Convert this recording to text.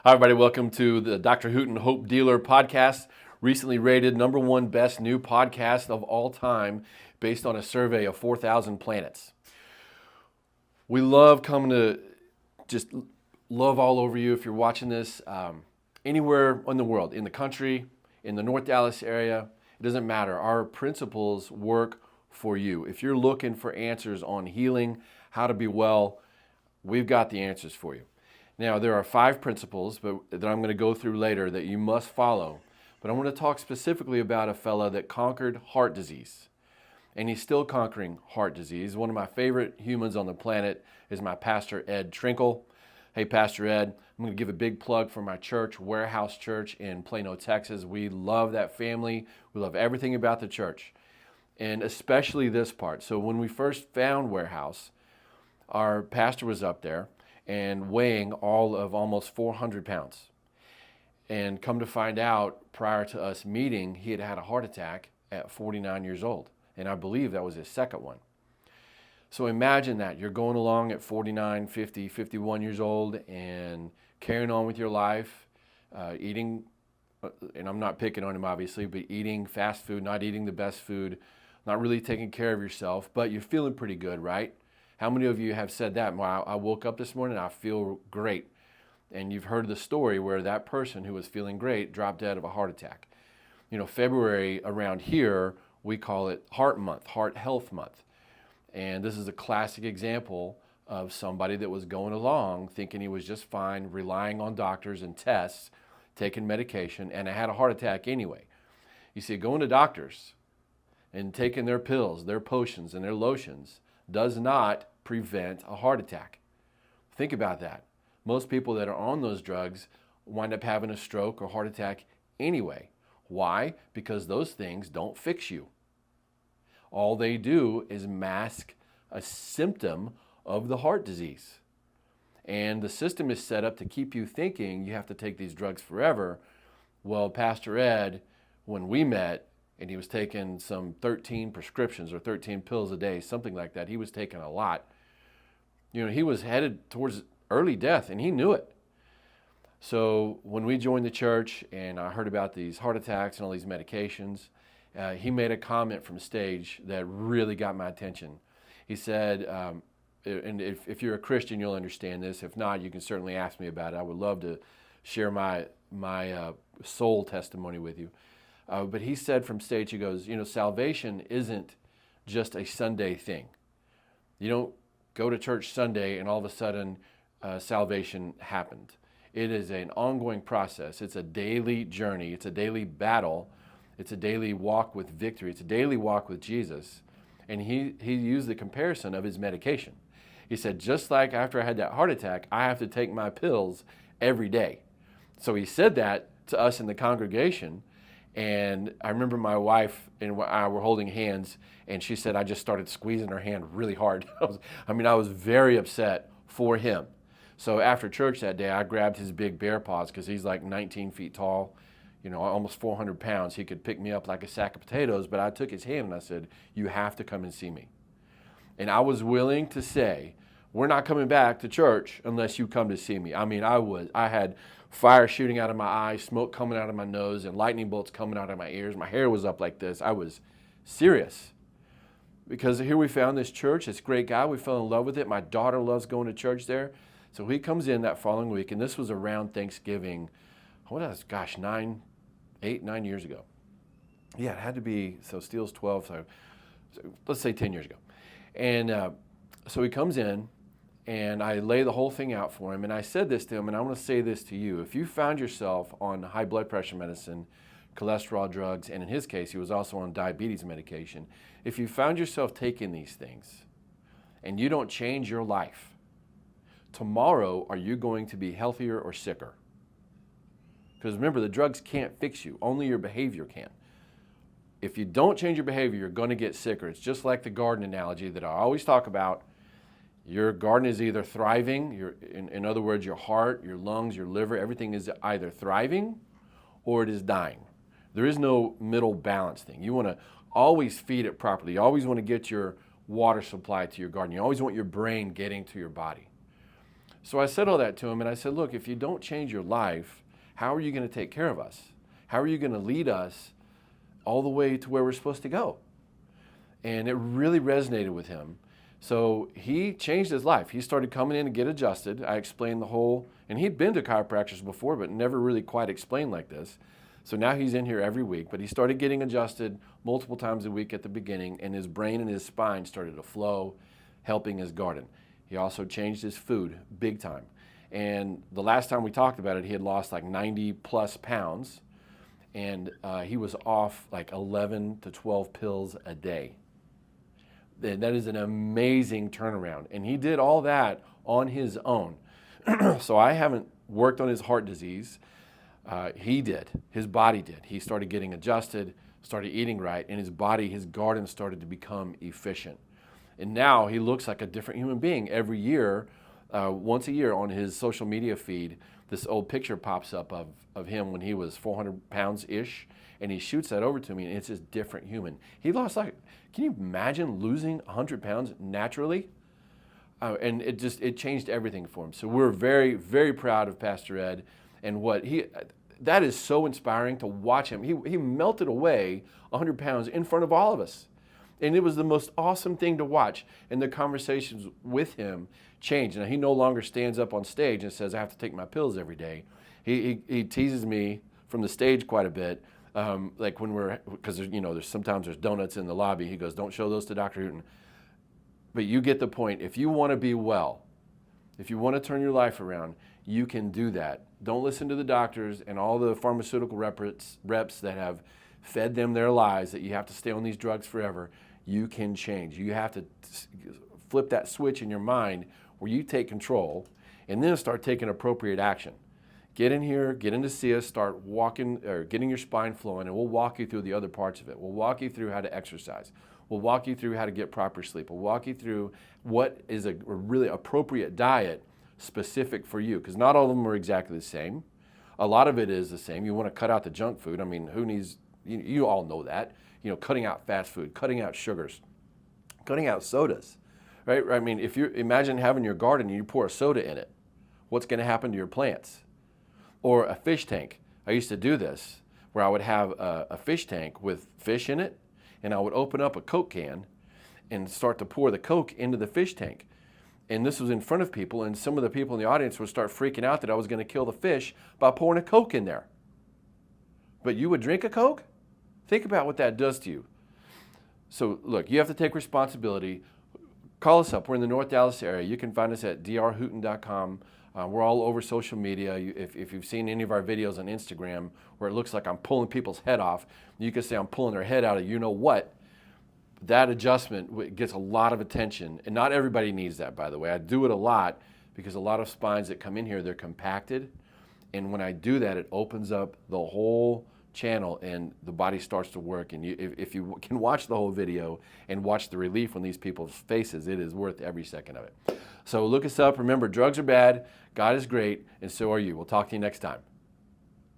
Hi, everybody. Welcome to the Dr. Hooten Hope Dealer podcast, recently rated #1 best new podcast of all time based on a survey of 4,000 planets. We love coming to just love all over you if you're watching this anywhere in the world, in the country, in the North Dallas area. It doesn't matter. Our principles work for you. If you're looking for answers on healing, how to be well, we've got the answers for you. Now, there are 5 principles that I'm going to go through later that you must follow. But I want to talk specifically about a fella that conquered heart disease. And he's still conquering heart disease. One of my favorite humans on the planet is my pastor, Ed Trinkle. Hey, Pastor Ed, I'm going to give a big plug for my church, Warehouse Church in Plano, Texas. We love that family. We love everything about the church, and especially this part. So when we first found Warehouse, our pastor was up there and weighing all of almost 400 pounds. And come to find out, prior to us meeting, he had had a heart attack at 49 years old. And I believe that was his second one. So imagine that. You're going along at 49, 50, 51 years old and carrying on with your life, eating, and I'm not picking on him obviously, but eating fast food, not eating the best food, not really taking care of yourself, but you're feeling pretty good, right? How many of you have said that? Well, I woke up this morning and I feel great. And you've heard the story where that person who was feeling great dropped dead of a heart attack. You know, February around here, we call it Heart Month, Heart Health Month. And this is a classic example of somebody that was going along thinking he was just fine, relying on doctors and tests, taking medication, and had a heart attack anyway. You see, going to doctors and taking their pills, their potions, and their lotions does not prevent a heart attack. Think about that. Most people that are on those drugs wind up having a stroke or heart attack anyway. Why? Because those things don't fix you. All they do is mask a symptom of the heart disease. And the system is set up to keep you thinking you have to take these drugs forever. Well, Pastor Ed, when we met, and he was taking some 13 prescriptions or 13 pills a day, something like that. He was taking a lot. You know, he was headed towards early death, and he knew it. So when we joined the church and I heard about these heart attacks and all these medications, he made a comment from stage that really got my attention. He said, and if you're a Christian, you'll understand this. If not, you can certainly ask me about it. I would love to share my soul testimony with you. But he said from stage, he goes, you know, salvation isn't just a Sunday thing. You don't go to church Sunday and all of a sudden salvation happened. It is an ongoing process. It's a daily journey. It's a daily battle. It's a daily walk with victory. It's a daily walk with Jesus. And he used the comparison of his medication. He said, just like after I had that heart attack, I have to take my pills every day. So he said that to us in the congregation. And I remember my wife and I were holding hands, and she said I just started squeezing her hand really hard. I was very upset for him. So after church that day, I grabbed his big bear paws because he's like 19 feet tall, you know, almost 400 pounds. He could pick me up like a sack of potatoes, but I took his hand and I said, you have to come and see me. And I was willing to say, we're not coming back to church unless you come to see me. I had fire shooting out of my eyes, smoke coming out of my nose, and lightning bolts coming out of my ears. My hair was up like this. I was serious. Because here we found this church, this great guy. We fell in love with it. My daughter loves going to church there. So he comes in that following week, and this was around Thanksgiving. What was, 9 years ago. Yeah, it had to be, so Steele's 12, so let's say 10 years ago. And so he comes in, and I lay the whole thing out for him. And I said this to him, and I want to say this to you. If you found yourself on high blood pressure medicine, cholesterol drugs, and in his case, he was also on diabetes medication. If you found yourself taking these things and you don't change your life, tomorrow, are you going to be healthier or sicker? Because remember, the drugs can't fix you. Only your behavior can. If you don't change your behavior, you're going to get sicker. It's just like the garden analogy that I always talk about. Your garden is either thriving, in other words, your heart, your lungs, your liver, everything is either thriving or it is dying. There is no middle balance thing. You want to always feed it properly. You always want to get your water supply to your garden. You always want your brain getting to your body. So I said all that to him, and I said, look, if you don't change your life, how are you going to take care of us? How are you going to lead us all the way to where we're supposed to go? And it really resonated with him. So he changed his life. He started coming in to get adjusted. I explained the whole, and he'd been to chiropractors before, but never really quite explained like this. So now he's in here every week, but he started getting adjusted multiple times a week at the beginning, and his brain and his spine started to flow, helping his garden. He also changed his food big time. And the last time we talked about it, he had lost like 90 plus pounds, and he was off like 11 to 12 pills a day. That is an amazing turnaround. And he did all that on his own. So I haven't worked on his heart disease. He did. His body did. He started getting adjusted, started eating right, and his body, his garden started to become efficient. And now he looks like a different human being. Every year, once a year on his social media feed, this old picture pops up of him when he was 400 pounds-ish, and he shoots that over to me, and it's just different human. He lost like, can you imagine losing 100 pounds naturally? And it changed everything for him. So we're very, very proud of Pastor Ed and that is so inspiring to watch him. He melted away 100 pounds in front of all of us. And it was the most awesome thing to watch. And the conversations with him changed. Now, he no longer stands up on stage and says, I have to take my pills every day. He teases me from the stage quite a bit. Like when because sometimes there's donuts in the lobby. He goes, don't show those to Dr. Hooten. But you get the point. If you want to be well, if you want to turn your life around, you can do that. Don't listen to the doctors and all the pharmaceutical reps that have fed them their lies that you have to stay on these drugs forever. You can change. You have to flip that switch in your mind where you take control and then start taking appropriate action. Get in here, get in to see us, start walking or getting your spine flowing, and we'll walk you through the other parts of it. We'll walk you through how to exercise. We'll walk you through how to get proper sleep. We'll walk you through what is a really appropriate diet specific for you, because not all of them are exactly the same. A lot of it is the same. You want to cut out the junk food. I mean, who needs, you all know that. Cutting out fast food, cutting out sugars, cutting out sodas, right? I mean, if you imagine having your garden and you pour a soda in it, what's going to happen to your plants? Or a fish tank. I used to do this where I would have a fish tank with fish in it, and I would open up a Coke can and start to pour the Coke into the fish tank. And this was in front of people, and some of the people in the audience would start freaking out that I was going to kill the fish by pouring a Coke in there. But you would drink a Coke? Think about what that does to you. So look, you have to take responsibility. Call us up. We're in the North Dallas area. You can find us at drhooten.com. We're all over social media. If you've seen any of our videos on Instagram where it looks like I'm pulling people's head off, you can say I'm pulling their head out of you know what. That adjustment gets a lot of attention, and not everybody needs that, by the way. I do it a lot because a lot of spines that come in here, they're compacted, and when I do that, it opens up the whole channel and the body starts to work. And if you can watch the whole video and watch the relief on these people's faces, it is worth every second of it. So look us up. Remember, drugs are bad, God is great, and so are you. We'll talk to you next time.